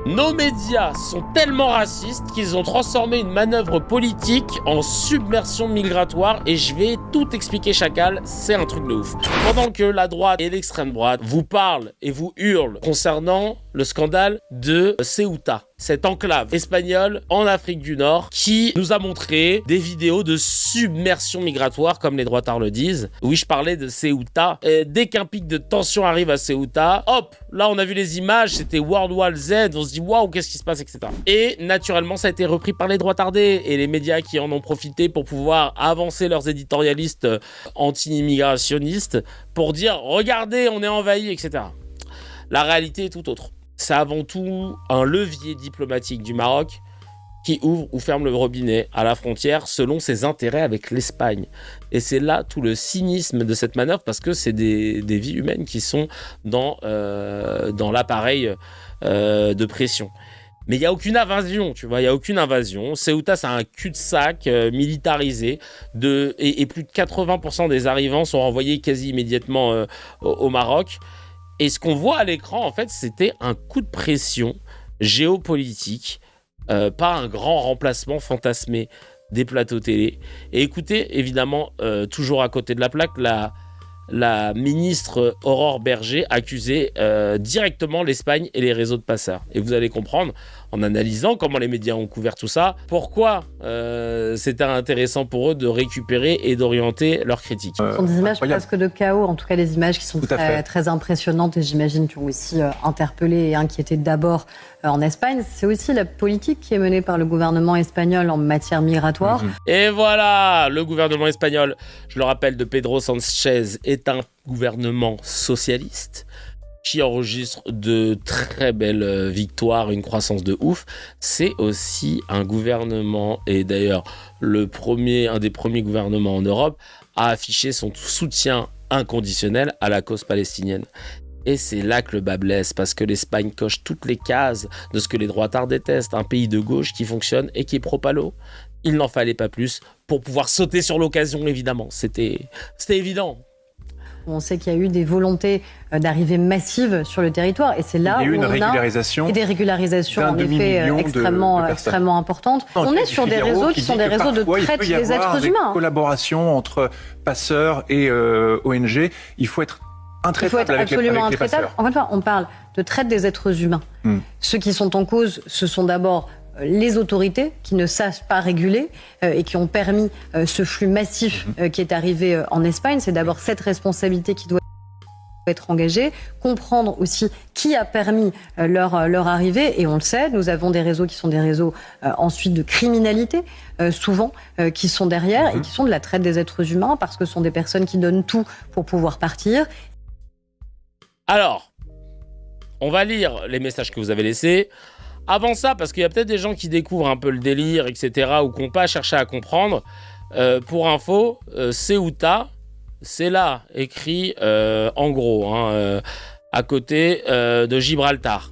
Nos médias sont tellement racistes qu'ils ont transformé une manœuvre politique en submersion migratoire et je vais tout expliquer chacal, c'est un truc de ouf. Pendant que la droite et l'extrême droite vous parlent et vous hurlent concernant le scandale de Ceuta, cette enclave espagnole en Afrique du Nord qui nous a montré des vidéos de submersion migratoire comme les droitards le disent. Oui, je parlais de Ceuta. Dès qu'un pic de tension arrive à Ceuta, hop, là on a vu les images, c'était World War Z, on se dit waouh, qu'est-ce qui se passe, etc. Et naturellement, ça a été repris par les droitardés et les médias qui en ont profité pour pouvoir avancer leurs éditorialistes anti-immigrationnistes pour dire regardez, on est envahi, etc. La réalité est tout autre. C'est avant tout un levier diplomatique du Maroc qui ouvre ou ferme le robinet à la frontière selon ses intérêts avec l'Espagne. Et c'est là tout le cynisme de cette manœuvre parce que c'est des vies humaines qui sont dans l'appareil de pression. Mais il n'y a aucune invasion, tu vois, il n'y a aucune invasion. Ceuta, c'est un cul-de-sac militarisé et plus de 80% des arrivants sont renvoyés quasi immédiatement au Maroc. Et ce qu'on voit à l'écran, en fait, c'était un coup de pression géopolitique, pas un grand remplacement fantasmé des plateaux télé. Et écoutez, évidemment, toujours à côté de la plaque, la ministre Aurore Berger accusait directement l'Espagne et les réseaux de passeurs. Et vous allez comprendre, en analysant comment les médias ont couvert tout ça, pourquoi c'était intéressant pour eux de récupérer et d'orienter leurs critiques. Ce sont des images presque de chaos, en tout cas des images qui sont très impressionnantes et j'imagine qui ont aussi interpellé et inquiété d'abord en Espagne. C'est aussi la politique qui est menée par le gouvernement espagnol en matière migratoire. Et voilà, le gouvernement espagnol, je le rappelle, de Pedro Sánchez est un gouvernement socialiste qui enregistre de très belles victoires, une croissance de ouf. C'est aussi un gouvernement, et d'ailleurs un des premiers gouvernements en Europe, à afficher son soutien inconditionnel à la cause palestinienne. Et c'est là que le bas blesse, parce que l'Espagne coche toutes les cases de ce que les droitards détestent, un pays de gauche qui fonctionne et qui est pro-palo. Il n'en fallait pas plus pour pouvoir sauter sur l'occasion, évidemment. C'était évident. On sait qu'il y a eu des volontés d'arrivée massive sur le territoire et c'est là où on a des régularisations en effet extrêmement importantes. Non, on est sur des réseaux qui sont des réseaux de traite des êtres humains. Des collaborations entre passeurs et ONG. Il faut être intraitable avec les passeurs. Encore une fois, on parle de traite des êtres humains. Ceux qui sont en cause, ce sont d'abord les autorités qui ne savent pas réguler et qui ont permis ce flux massif qui est arrivé en Espagne. C'est d'abord cette responsabilité qui doit être engagée, comprendre aussi qui a permis leur arrivée. Et on le sait, nous avons des réseaux qui sont des réseaux ensuite de criminalité, souvent, qui sont derrière et qui sont de la traite des êtres humains parce que ce sont des personnes qui donnent tout pour pouvoir partir. Alors, on va lire les messages que vous avez laissés. Avant ça, parce qu'il y a peut-être des gens qui découvrent un peu le délire, etc., ou qui n'ont pas cherché à comprendre. Pour info, Ceuta, c'est là, écrit en gros, à côté de Gibraltar.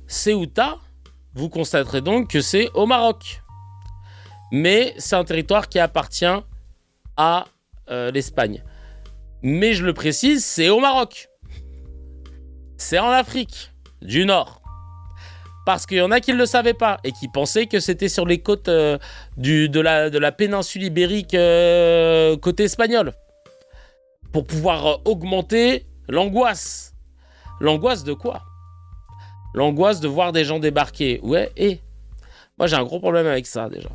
Ceuta, vous constaterez donc que c'est au Maroc. Mais c'est un territoire qui appartient à l'Espagne. Mais je le précise, c'est au Maroc. C'est en Afrique du Nord. Parce qu'il y en a qui ne le savaient pas et qui pensaient que c'était sur les côtes de la péninsule ibérique côté espagnol. Pour pouvoir augmenter l'angoisse. L'angoisse de quoi ? L'angoisse de voir des gens débarquer. Ouais, et moi j'ai un gros problème avec ça déjà.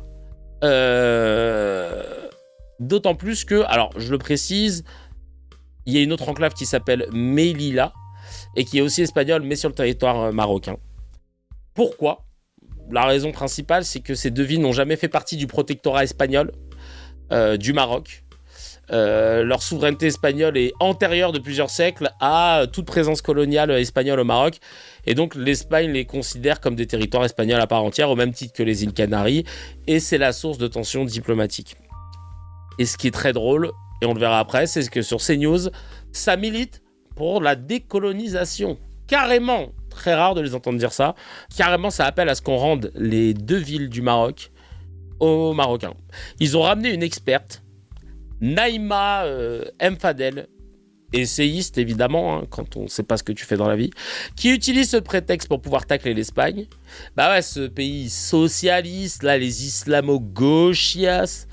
D'autant plus que, alors je le précise, il y a une autre enclave qui s'appelle Melilla et qui est aussi espagnole mais sur le territoire marocain. Pourquoi ? La raison principale, c'est que ces deux villes n'ont jamais fait partie du protectorat espagnol du Maroc. Leur souveraineté espagnole est antérieure de plusieurs siècles à toute présence coloniale espagnole au Maroc. Et donc, l'Espagne les considère comme des territoires espagnols à part entière, au même titre que les îles Canaries. Et c'est la source de tensions diplomatiques. Et ce qui est très drôle, et on le verra après, c'est que sur CNews, ça milite pour la décolonisation. Carrément, très rare de les entendre dire ça. Carrément, ça appelle à ce qu'on rende les deux villes du Maroc aux Marocains. Ils ont ramené une experte, Naïma Mfadel, essayiste évidemment, hein, quand on ne sait pas ce que tu fais dans la vie, qui utilise ce prétexte pour pouvoir tacler l'Espagne. Bah ouais, ce pays socialiste, là, les islamo-gauchias.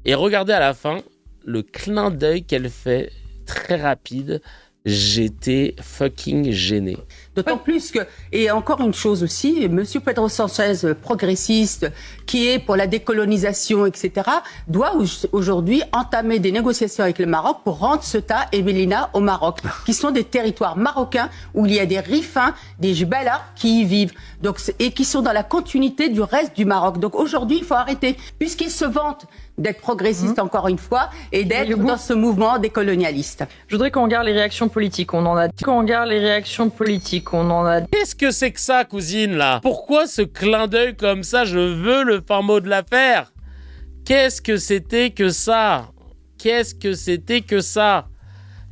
Et regardez à la fin le clin d'œil qu'elle fait, très rapide. J'étais fucking gêné. D'autant plus que, et encore une chose aussi, M. Pedro Sanchez, progressiste, qui est pour la décolonisation, etc., doit aujourd'hui entamer des négociations avec le Maroc pour rendre Ceuta et Melilla au Maroc, qui sont des territoires marocains où il y a des Rifins, des Jbala qui y vivent, donc, et qui sont dans la continuité du reste du Maroc. Donc aujourd'hui, il faut arrêter, puisqu'ils se vantent d'être progressiste encore une fois et d'être dans ce mouvement décolonialiste. Je voudrais qu'on regarde les réactions politiques. On en a dit qu'on regarde les réactions politiques. On en a. Qu'est-ce que c'est que ça, cousine, là? Pourquoi ce clin d'œil comme ça? Je veux le fin mot de l'affaire. Qu'est-ce que c'était que ça? Qu'est-ce que c'était que ça?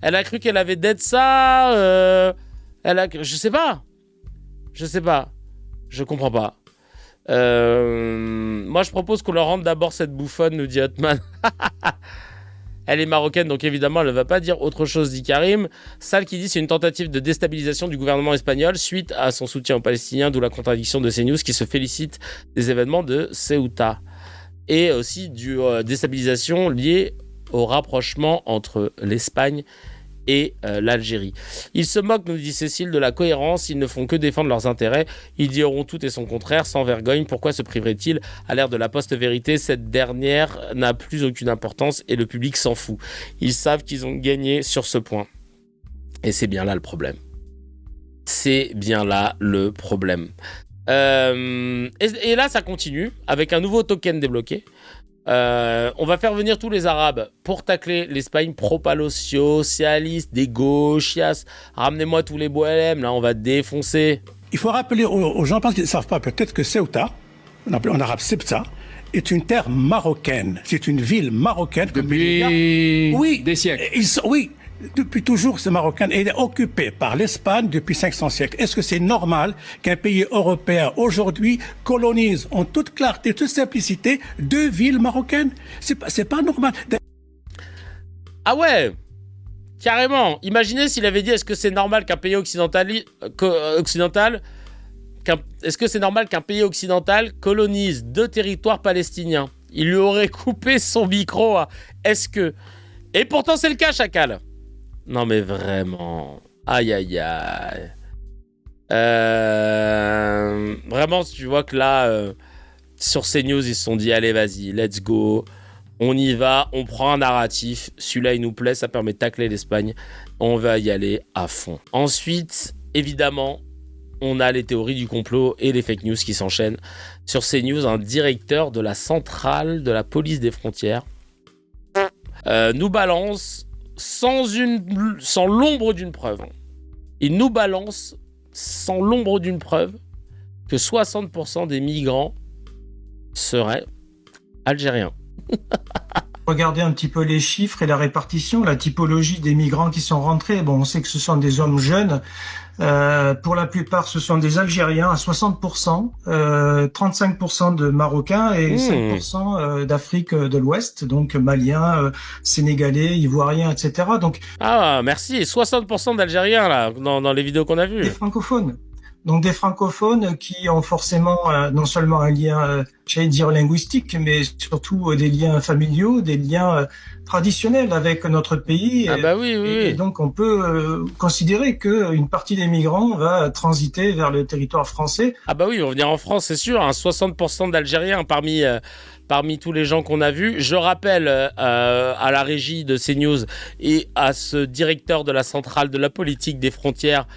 Elle a cru qu'elle avait d'être ça. Je sais pas. Je comprends pas. Moi, je propose qu'on leur rende d'abord cette bouffonne, nous dit Hotman. Elle est marocaine, donc évidemment, elle ne va pas dire autre chose, dit Karim. Sal qui dit c'est une tentative de déstabilisation du gouvernement espagnol suite à son soutien aux Palestiniens, d'où la contradiction de CNews qui se félicite des événements de Ceuta. Et aussi du déstabilisation liée au rapprochement entre l'Espagne et l'Algérie. Ils se moquent, nous dit Cécile, de la cohérence. Ils ne font que défendre leurs intérêts. Ils diront tout et son contraire, sans vergogne. Pourquoi se priveraient-ils à l'ère de la post-vérité? Cette dernière n'a plus aucune importance et le public s'en fout. Ils savent qu'ils ont gagné sur ce point. Et c'est bien là le problème. Et là, ça continue avec un nouveau token débloqué. On va faire venir tous les Arabes pour tacler l'Espagne pro-palo socialiste, des gauchias. Ramenez-moi tous les Boelem, là, on va défoncer. Il faut rappeler aux gens, parce qu'ils ne savent pas peut-être que Ceuta, on appelle en arabe Ceuta, est une terre marocaine. C'est une ville marocaine. Depuis des siècles. Oui. Depuis toujours, c'est marocain et il est occupé par l'Espagne depuis 500 siècles. Est-ce que c'est normal qu'un pays européen aujourd'hui colonise en toute clarté, toute simplicité, 2 villes marocaines? C'est pas normal. Ah ouais, carrément. Imaginez s'il avait dit est-ce que c'est normal qu'un pays occidental colonise 2 territoires palestiniens? Il lui aurait coupé son micro à est-ce que... Et pourtant c'est le cas, Chacal. Non mais vraiment, aïe. Vraiment, tu vois que là, sur CNews, ils se sont dit, allez vas-y, let's go, on y va, on prend un narratif, celui-là il nous plaît, ça permet de tacler l'Espagne, on va y aller à fond. Ensuite, évidemment, on a les théories du complot et les fake news qui s'enchaînent. Sur CNews, un directeur de la centrale de la police des frontières nous balance... sans l'ombre d'une preuve. Il nous balance, sans l'ombre d'une preuve, que 60% des migrants seraient algériens. Regardez un petit peu les chiffres et la répartition, la typologie des migrants qui sont rentrés. Bon, on sait que ce sont des hommes jeunes. Pour la plupart, ce sont des Algériens à 60%, 35% de Marocains et 5% d'Afrique de l'Ouest, donc Maliens, Sénégalais, Ivoiriens, etc. Donc, ah, merci. 60% d'Algériens, là, dans les vidéos qu'on a vues. Des francophones. Donc des francophones qui ont forcément non seulement un lien, j'allais dire linguistique, mais surtout des liens familiaux, des liens traditionnels avec notre pays. Ah bah oui. Et donc on peut considérer qu'une partie des migrants va transiter vers le territoire français. Ah bah oui, ils vont venir en France, c'est sûr. 60% d'Algériens parmi tous les gens qu'on a vus. Je rappelle à la régie de CNews et à ce directeur de la centrale de la politique des frontières.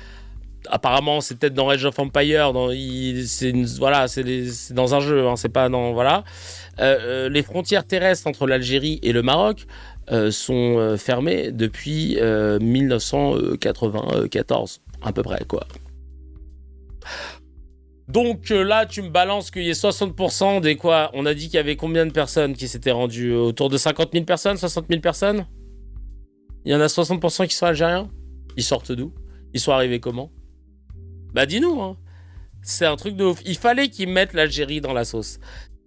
Apparemment, c'est peut-être dans Age of Empire. C'est dans un jeu, hein, c'est pas dans voilà. Les frontières terrestres entre l'Algérie et le Maroc sont fermées depuis 1994, à peu près quoi. Donc là, tu me balances qu'il y ait 60% des quoi? On a dit qu'il y avait combien de personnes qui s'étaient rendues? Autour de 50 000 personnes, 60 000 personnes? Il y en a 60% qui sont algériens? Ils sortent d'où? Ils sont arrivés comment? Bah dis-nous, hein. C'est un truc de ouf. Il fallait qu'ils mettent l'Algérie dans la sauce.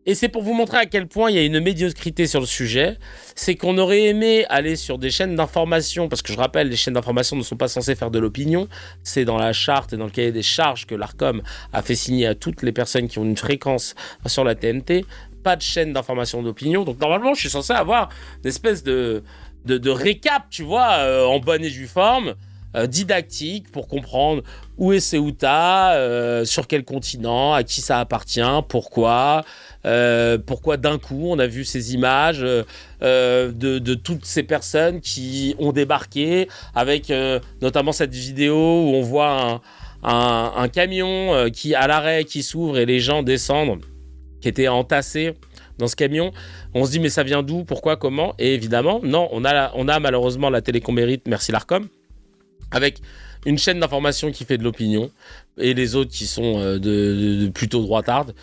Et c'est pour vous montrer à quel point il y a une médiocrité sur le sujet. C'est qu'on aurait aimé aller sur des chaînes d'information, parce que je rappelle, les chaînes d'information ne sont pas censées faire de l'opinion. C'est dans la charte et dans le cahier des charges que l'Arcom a fait signer à toutes les personnes qui ont une fréquence sur la TNT. Pas de chaîne d'information d'opinion. Donc normalement, je suis censé avoir une espèce de récap, tu vois, en bonne et due forme, didactique, pour comprendre où est Ceuta, sur quel continent, à qui ça appartient, pourquoi d'un coup on a vu ces images de toutes ces personnes qui ont débarqué, avec notamment cette vidéo où on voit un camion qui à l'arrêt, qui s'ouvre et les gens descendent, qui étaient entassés dans ce camion. On se dit mais ça vient d'où, pourquoi, comment? Et évidemment non, on a malheureusement la télé qu'on mérite, merci l'Arcom, avec une chaîne d'information qui fait de l'opinion et les autres qui sont de plutôt droitardes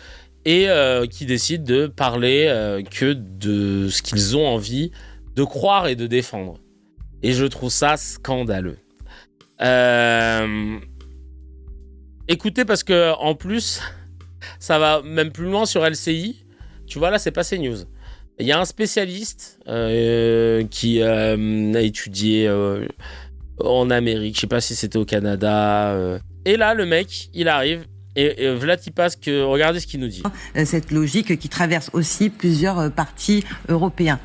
et qui décident de parler que de ce qu'ils ont envie de croire et de défendre. Et je trouve ça scandaleux. Écoutez, parce que en plus, ça va même plus loin sur LCI. Tu vois, là, c'est pas CNews. Il y a un spécialiste qui a étudié en Amérique, je sais pas si c'était au Canada. Et là, le mec, il arrive et Vlatipas, regardez ce qu'il nous dit. Cette logique qui traverse aussi plusieurs partis européens.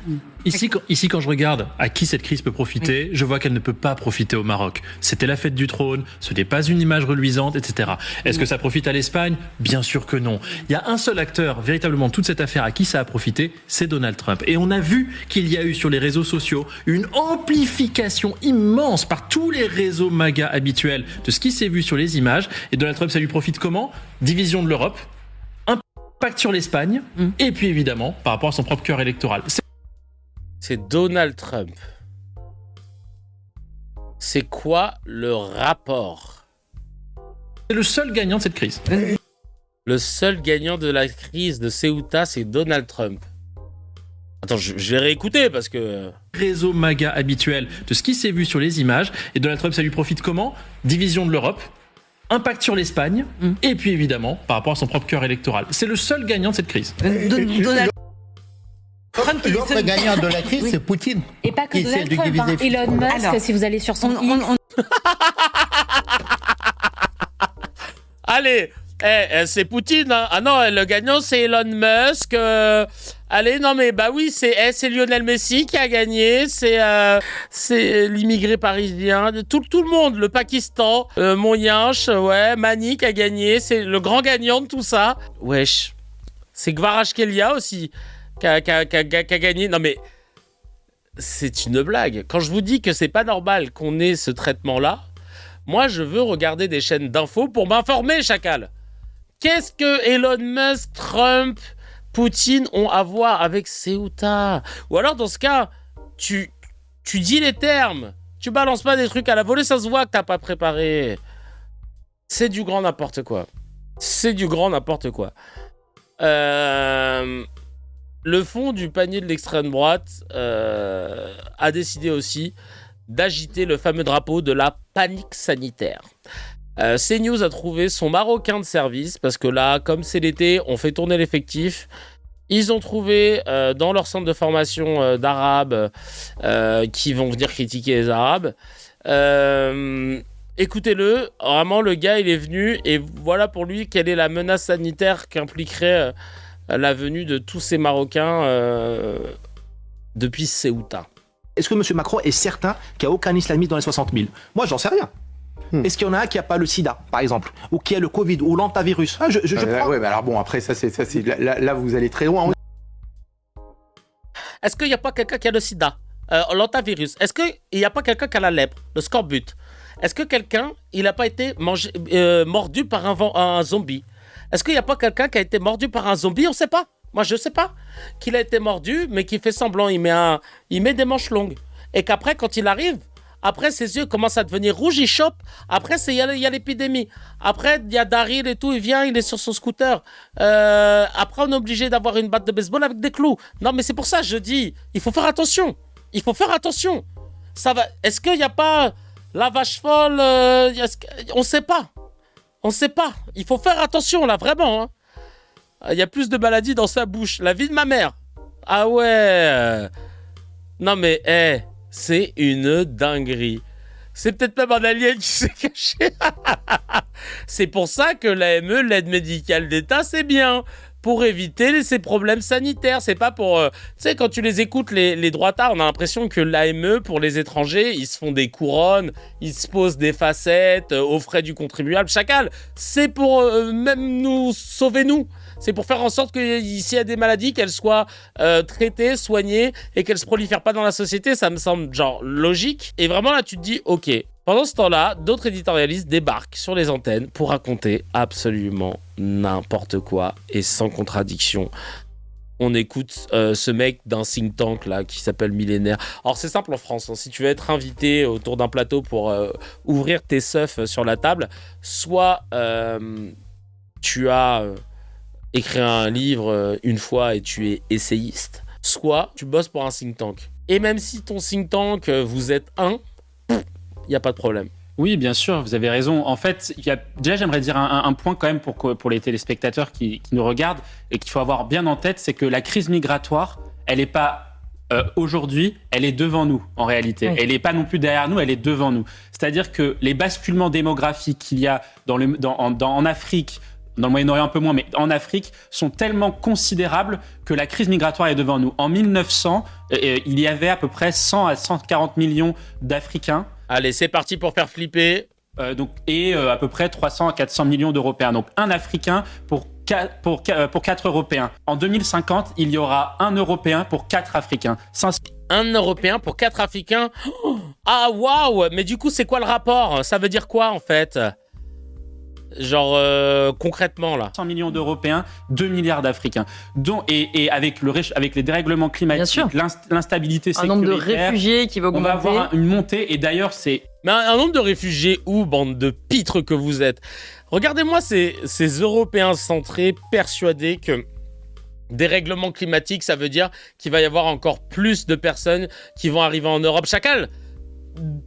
Ici, quand je regarde à qui cette crise peut profiter, je vois qu'elle ne peut pas profiter au Maroc. C'était la fête du trône, ce n'est pas une image reluisante, etc. Est-ce que ça profite à l'Espagne? Bien sûr que non. Il y a un seul acteur, véritablement, toute cette affaire à qui ça a profité, c'est Donald Trump. Et on a vu qu'il y a eu sur les réseaux sociaux une amplification immense par tous les réseaux MAGA habituels de ce qui s'est vu sur les images. Et Donald Trump, ça lui profite comment? Division de l'Europe, impact sur l'Espagne, et puis évidemment, par rapport à son propre cœur électoral. C'est Donald Trump. C'est quoi le rapport? C'est le seul gagnant de cette crise. Le seul gagnant de la crise de Ceuta, c'est Donald Trump. Attends, je vais réécouter parce que... Réseau MAGA habituel de ce qui s'est vu sur les images. Et Donald Trump, ça lui profite comment? Division de l'Europe, impact sur l'Espagne, et puis évidemment, par rapport à son propre cœur électoral. C'est le seul gagnant de cette crise. Donald L'autre gagnant de la crise, c'est Poutine. Et pas que Donald Trump, hein. Elon Musk, alors, si vous allez sur son Allez, c'est Poutine, hein. Ah non, le gagnant, c'est Elon Musk. Allez, non mais bah oui, c'est Lionel Messi qui a gagné, c'est l'immigré parisien, tout le monde, le Pakistan, Moyench, ouais, Mani qui a gagné, c'est le grand gagnant de tout ça. Wesh, c'est Kvaratskhelia aussi. Qui a gagné. Non mais c'est une blague. Quand je vous dis que c'est pas normal qu'on ait ce traitement-là, moi je veux regarder des chaînes d'infos pour m'informer, chacal. Qu'est-ce que Elon Musk, Trump, Poutine ont à voir avec Ceuta? Ou alors dans ce cas, tu dis les termes. Tu balances pas des trucs à la volée, ça se voit que t'as pas préparé. C'est du grand n'importe quoi. C'est du grand n'importe quoi. Le fond du panier de l'extrême droite a décidé aussi d'agiter le fameux drapeau de la panique sanitaire. CNews a trouvé son Marocain de service, parce que là, comme c'est l'été, on fait tourner l'effectif. Ils ont trouvé dans leur centre de formation d'arabes qui vont venir critiquer les arabes. Écoutez-le, vraiment le gars il est venu et voilà pour lui quelle est la menace sanitaire qu'impliquerait... la venue de tous ces Marocains depuis Ceuta. Est-ce que M. Macron est certain qu'il n'y a aucun islamiste dans les 60 000? Moi, j'en sais rien. Est-ce qu'il y en a un qui n'a pas le sida, par exemple, ou qui a le Covid, ou l'antavirus? Oui, mais alors bon, après, là, vous allez très loin. Est-ce qu'il n'y a pas quelqu'un qui a le sida, l'antavirus? Est-ce qu'il n'y a pas quelqu'un qui a la lèpre, le scorbut? Est-ce que quelqu'un, il n'a pas été mordu par un zombie? Est-ce qu'il n'y a pas quelqu'un qui a été mordu par un zombie? On ne sait pas. Moi, je ne sais pas. Qu'il a été mordu, mais qui fait semblant. Il met des manches longues. Et qu'après, quand il arrive, après, ses yeux commencent à devenir rouges, il chope. Après, il y a l'épidémie. Après, il y a Daryl et tout. Il vient, il est sur son scooter. Après, on est obligé d'avoir une batte de baseball avec des clous. Non, mais c'est pour ça que je dis, il faut faire attention. Il faut faire attention. Ça va. Est-ce qu'il n'y a pas la vache folle? On ne sait pas. On ne sait pas. Il faut faire attention, là, vraiment. Hein. Il y a plus de maladies dans sa bouche. La vie de ma mère. Ah ouais. Non mais, c'est une dinguerie. C'est peut-être même un alien qui s'est caché. C'est pour ça que l'AME, l'aide médicale d'État, c'est bien. Pour éviter ces problèmes sanitaires. C'est pas pour... tu sais, quand tu les écoutes, les droitards, on a l'impression que l'AME, pour les étrangers, ils se font des couronnes, ils se posent des facettes aux frais du contribuable. Chacal, c'est pour même nous sauver, nous. C'est pour faire en sorte que s'il y a des maladies, qu'elles soient traitées, soignées et qu'elles se prolifèrent pas dans la société. Ça me semble genre logique. Et vraiment là, tu te dis, ok. Pendant ce temps-là, d'autres éditorialistes débarquent sur les antennes pour raconter absolument n'importe quoi et sans contradiction. On écoute ce mec d'un think tank là qui s'appelle Millénaire. Alors c'est simple en France, hein, si tu veux être invité autour d'un plateau pour ouvrir tes seufs sur la table, soit tu as écrit un livre une fois et tu es essayiste, soit tu bosses pour un think tank. Et même si ton think tank, vous êtes il n'y a pas de problème. Oui, bien sûr, vous avez raison. En fait, déjà, j'aimerais dire un point quand même pour les téléspectateurs qui nous regardent et qu'il faut avoir bien en tête, c'est que la crise migratoire, elle n'est pas aujourd'hui, elle est devant nous en réalité. Oui. Elle n'est pas non plus derrière nous, elle est devant nous. C'est-à-dire que les basculements démographiques qu'il y a en Afrique, dans le Moyen-Orient un peu moins, mais en Afrique, sont tellement considérables que la crise migratoire est devant nous. En 1900, il y avait à peu près 100 à 140 millions d'Africains. Allez, c'est parti pour faire flipper. Et à peu près 300 à 400 millions d'Européens. Donc un Africain pour 4 Européens. En 2050, il y aura un Européen pour 4 Africains. Un Européen pour 4 Africains. Ah waouh. Mais du coup, c'est quoi le rapport? Ça veut dire quoi en fait? Genre concrètement là. 100 millions d'Européens, 2 milliards d'Africains. Et avec les dérèglements climatiques, l'instabilité sécuritaire, un nombre de réfugiés qui va augmenter. On va avoir une montée et d'ailleurs c'est... Mais un nombre de réfugiés où, bande de pitres que vous êtes? Regardez-moi ces Européens centrés, persuadés que dérèglement climatique, ça veut dire qu'il va y avoir encore plus de personnes qui vont arriver en Europe. Chacal,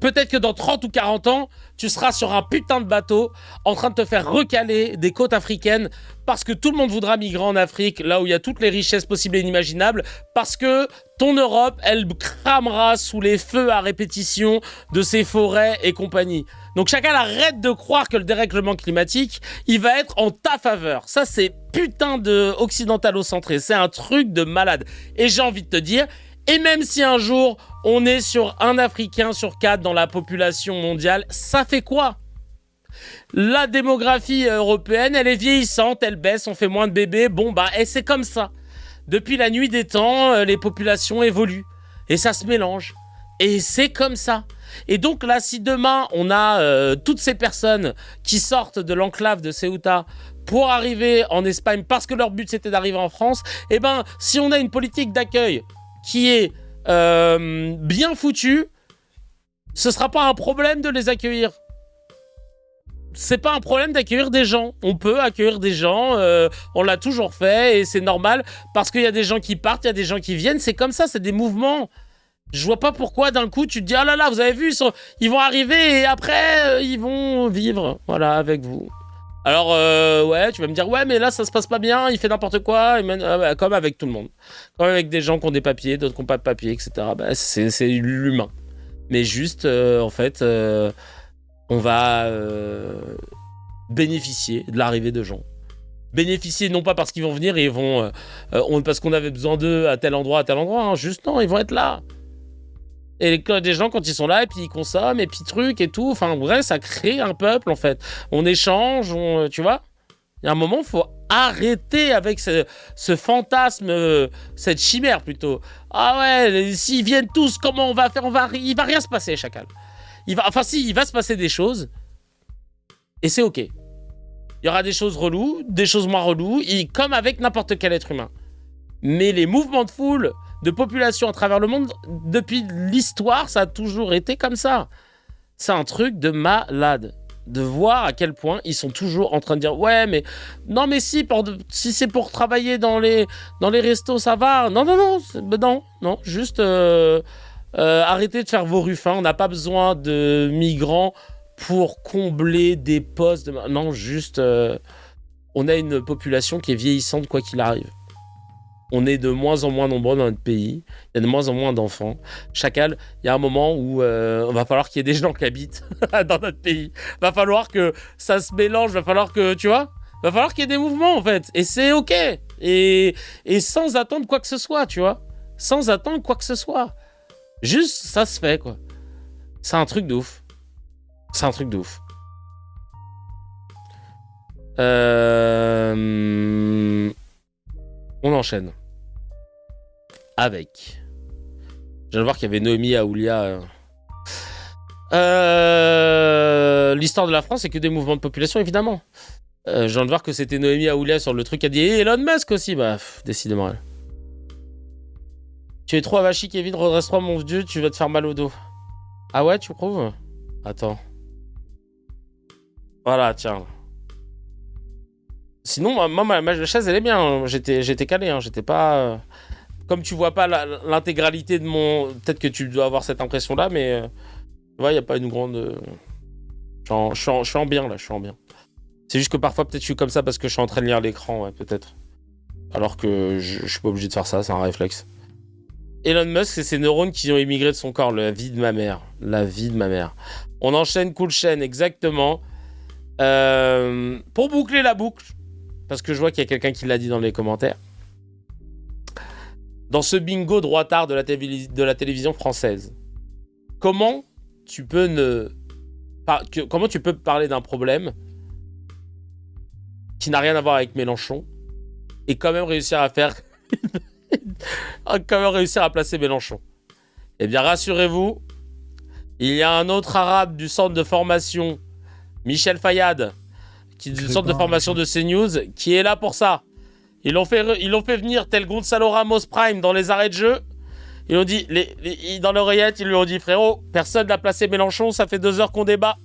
peut-être que dans 30 ou 40 ans, tu seras sur un putain de bateau en train de te faire recaler des côtes africaines parce que tout le monde voudra migrer en Afrique, là où il y a toutes les richesses possibles et inimaginables, parce que ton Europe, elle cramera sous les feux à répétition de ses forêts et compagnie. Donc chacun arrête de croire que le dérèglement climatique, il va être en ta faveur. Ça, c'est putain de occidentalocentré. C'est un truc de malade. Et j'ai envie de te dire... Et même si un jour, on est sur un Africain sur 4 dans la population mondiale, ça fait quoi? La démographie européenne, elle est vieillissante, elle baisse, on fait moins de bébés. Bon, et c'est comme ça. Depuis la nuit des temps, les populations évoluent. Et ça se mélange. Et c'est comme ça. Et donc là, si demain, on a toutes ces personnes qui sortent de l'enclave de Ceuta pour arriver en Espagne parce que leur but, c'était d'arriver en France, si on a une politique d'accueil qui est bien foutu, ce sera pas un problème de les accueillir. C'est pas un problème d'accueillir des gens. On peut accueillir des gens, on l'a toujours fait et c'est normal parce qu'il y a des gens qui partent, il y a des gens qui viennent, c'est comme ça, c'est des mouvements. Je vois pas pourquoi d'un coup tu te dis ah là là, vous avez vu, ils vont arriver et après ils vont vivre, voilà, avec vous. Alors, ouais, tu vas me dire, ouais, mais là, ça se passe pas bien, il fait n'importe quoi, comme avec tout le monde. Comme avec des gens qui ont des papiers, d'autres qui n'ont pas de papiers, etc. C'est l'humain. Mais juste, en fait, on va bénéficier de l'arrivée de gens. Bénéficier non pas parce qu'ils vont venir et ils vont... parce qu'on avait besoin d'eux à tel endroit, hein, juste non, ils vont être là. Et des gens, quand ils sont là, et puis ils consomment, et puis trucs et tout. Enfin, bref, ça crée un peuple, en fait. On échange, tu vois. Il y a un moment, il faut arrêter avec ce fantasme, cette chimère, plutôt. Ah ouais, s'ils viennent tous, comment on va faire? Il va rien se passer, Chacal. Il va se passer des choses. Et c'est OK. Il y aura des choses reloues, des choses moins reloues, comme avec n'importe quel être humain. Mais les mouvements de foule... de population à travers le monde, depuis l'histoire, ça a toujours été comme ça. C'est un truc de malade. De voir à quel point ils sont toujours en train de dire « Ouais, mais... Non, mais si c'est pour travailler dans les restos, ça va. » Non. Juste arrêtez de faire vos ruffins. On n'a pas besoin de migrants pour combler des postes. Non, juste... on a une population qui est vieillissante quoi qu'il arrive. On est de moins en moins nombreux dans notre pays. Il y a de moins en moins d'enfants. Chacal, il y a un moment où il va falloir qu'il y ait des gens qui habitent dans notre pays. Il va falloir que ça se mélange. Il va falloir que, tu vois, il va falloir qu'il y ait des mouvements, en fait. Et c'est OK. Et sans attendre quoi que ce soit, tu vois. Sans attendre quoi que ce soit. Juste, ça se fait, quoi. C'est un truc de ouf. C'est un truc de ouf. On enchaîne. Avec. Je viens de voir qu'il y avait Noémie Aoulia. L'histoire de la France, c'est que des mouvements de population, évidemment. Je viens de voir que c'était Noémie Aoulia sur le truc qui a dit Elon Musk aussi. Bah, décidément. Elle. Tu es trop avachi, Kevin, redresse-toi, mon dieu, tu vas te faire mal au dos. Ah ouais, tu trouves? Attends. Voilà, tiens. Sinon, moi, ma chaise, elle est bien. J'étais calé, hein. J'étais pas... Comme tu vois pas l'intégralité de mon... Peut-être que tu dois avoir cette impression-là, mais... Tu vois, il n'y a pas une grande... Je suis en bien, là. Je suis en bien. C'est juste que parfois, peut-être, je suis comme ça parce que je suis en train de lire l'écran, ouais, peut-être. Alors que je suis pas obligé de faire ça, c'est un réflexe. Elon Musk, c'est ses neurones qui ont émigré de son corps. La vie de ma mère. La vie de ma mère. On enchaîne, cool chaîne, exactement. Pour boucler la boucle, parce que je vois qu'il y a quelqu'un qui l'a dit dans les commentaires. Dans ce bingo droitard de la télévision française, comment tu peux parler d'un problème qui n'a rien à voir avec Mélenchon et quand même réussir à faire... quand même réussir à placer Mélenchon? Eh bien, rassurez-vous, il y a un autre arabe du centre de formation, Michel Fayad, qui est du centre de formation de CNews, qui est là pour ça. Ils l'ont fait venir tel Gonzalo Ramos Prime dans les arrêts de jeu. Ils ont dit, dans l'oreillette, ils lui ont dit, frérot, personne n'a placé Mélenchon, ça fait 2 heures qu'on débat.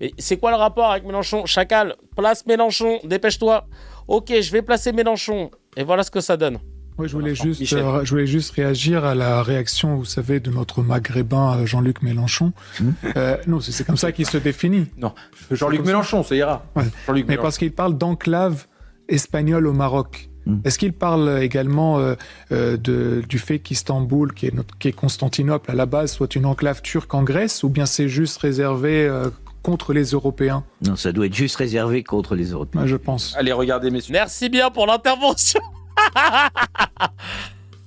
Mais c'est quoi le rapport avec Mélenchon? Chacal, place Mélenchon, dépêche-toi. Ok, je vais placer Mélenchon. Et voilà ce que ça donne. Oui, je voulais juste réagir à la réaction, vous savez, de notre maghrébin Jean-Luc Mélenchon. Non, c'est comme ça qu'il se définit. Non, Jean-Luc Mélenchon, ça ira. Ouais. Mais parce qu'il parle d'enclave espagnole au Maroc. Est-ce qu'il parle également du fait qu'Istanbul, qui est Constantinople à la base, soit une enclave turque en Grèce, ou bien c'est juste réservé contre les Européens? Non, ça doit être juste réservé contre les Européens. Ouais, je pense. Allez, regardez, messieurs. Merci bien pour l'intervention.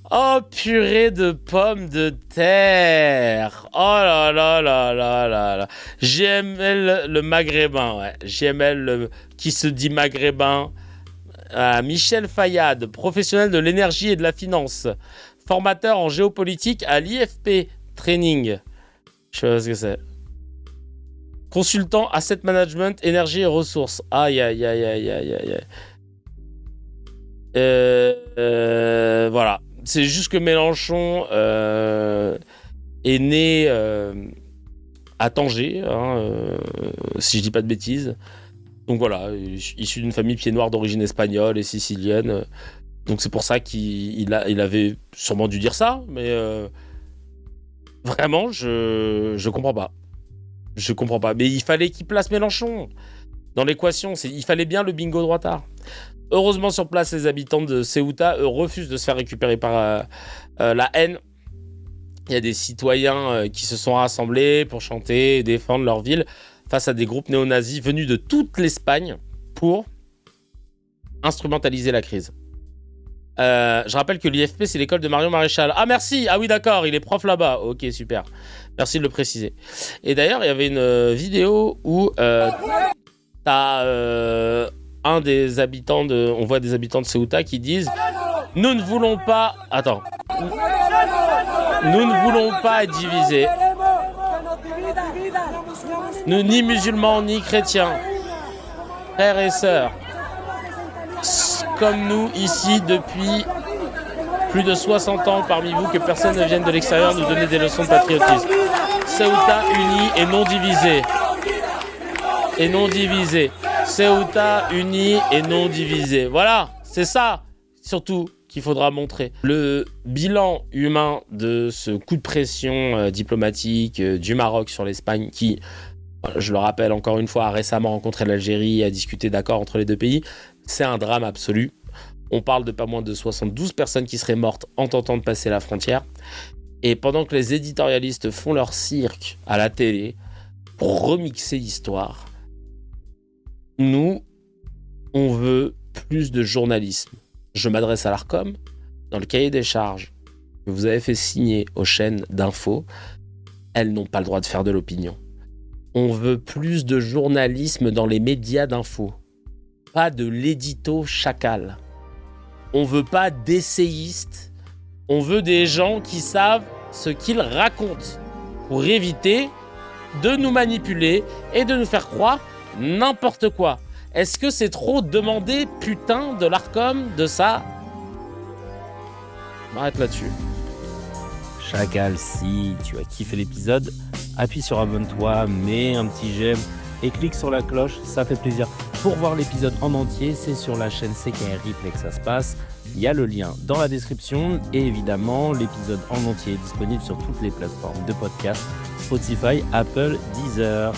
Oh, purée de pommes de terre. Oh là là là là là là. GML le maghrébin, ouais. GML qui se dit maghrébin. Michel Fayad, professionnel de l'énergie et de la finance, formateur en géopolitique à l'IFP Training. Je sais pas ce que c'est. Consultant asset management, énergie et ressources. Aïe aïe aïe aïe aïe aïe. Voilà. C'est juste que Mélenchon est né à Tanger, si je dis pas de bêtises. Donc voilà, issu d'une famille pied noir d'origine espagnole et sicilienne. Donc c'est pour ça qu'il avait sûrement dû dire ça, mais vraiment, je comprends pas. Je comprends pas. Mais il fallait qu'il place Mélenchon dans l'équation. Il fallait bien le bingo droitard. Heureusement, sur place, les habitants de Ceuta refusent de se faire récupérer par la haine. Il y a des citoyens qui se sont rassemblés pour chanter et défendre leur ville face à des groupes néo-nazis venus de toute l'Espagne pour instrumentaliser la crise. Je rappelle que l'IFP, c'est l'école de Marion Maréchal. Ah, merci. Ah oui, d'accord, il est prof là-bas. Ok, super. Merci de le préciser. Et d'ailleurs, il y avait une vidéo où t'as... on voit des habitants de Ceuta qui disent nous ne voulons pas être divisés, nous ni musulmans ni chrétiens, frères et sœurs, comme nous ici depuis plus de 60 ans parmi vous, que personne ne vienne de l'extérieur nous donner des leçons de patriotisme. Ceuta unis et non divisés. Et non divisés. Ceuta unis et non divisés. Voilà, c'est ça, surtout, qu'il faudra montrer. Le bilan humain de ce coup de pression diplomatique du Maroc sur l'Espagne, qui, je le rappelle encore une fois, a récemment rencontré l'Algérie et a discuté d'accords entre les deux pays, C'est un drame absolu. On parle de pas moins de 72 personnes qui seraient mortes en tentant de passer la frontière. Et pendant que les éditorialistes font leur cirque à la télé pour remixer l'histoire, nous, on veut plus de journalisme. Je m'adresse à l'Arcom. Dans le cahier des charges que vous avez fait signer aux chaînes d'infos, elles n'ont pas le droit de faire de l'opinion. On veut plus de journalisme dans les médias d'infos. Pas de l'édito chacal. On veut pas d'essayistes. On veut des gens qui savent ce qu'ils racontent pour éviter de nous manipuler et de nous faire croire n'importe quoi. Est-ce que c'est trop demander, putain, de l'Arcom, de ça ? On m'arrête là-dessus. Chacal, si tu as kiffé l'épisode, appuie sur abonne-toi, mets un petit j'aime et clique sur la cloche, ça fait plaisir. Pour voir l'épisode en entier, c'est sur la chaîne CKR Replay que ça se passe. Il y a le lien dans la description et évidemment, l'épisode en entier est disponible sur toutes les plateformes de podcast, Spotify, Apple, Deezer.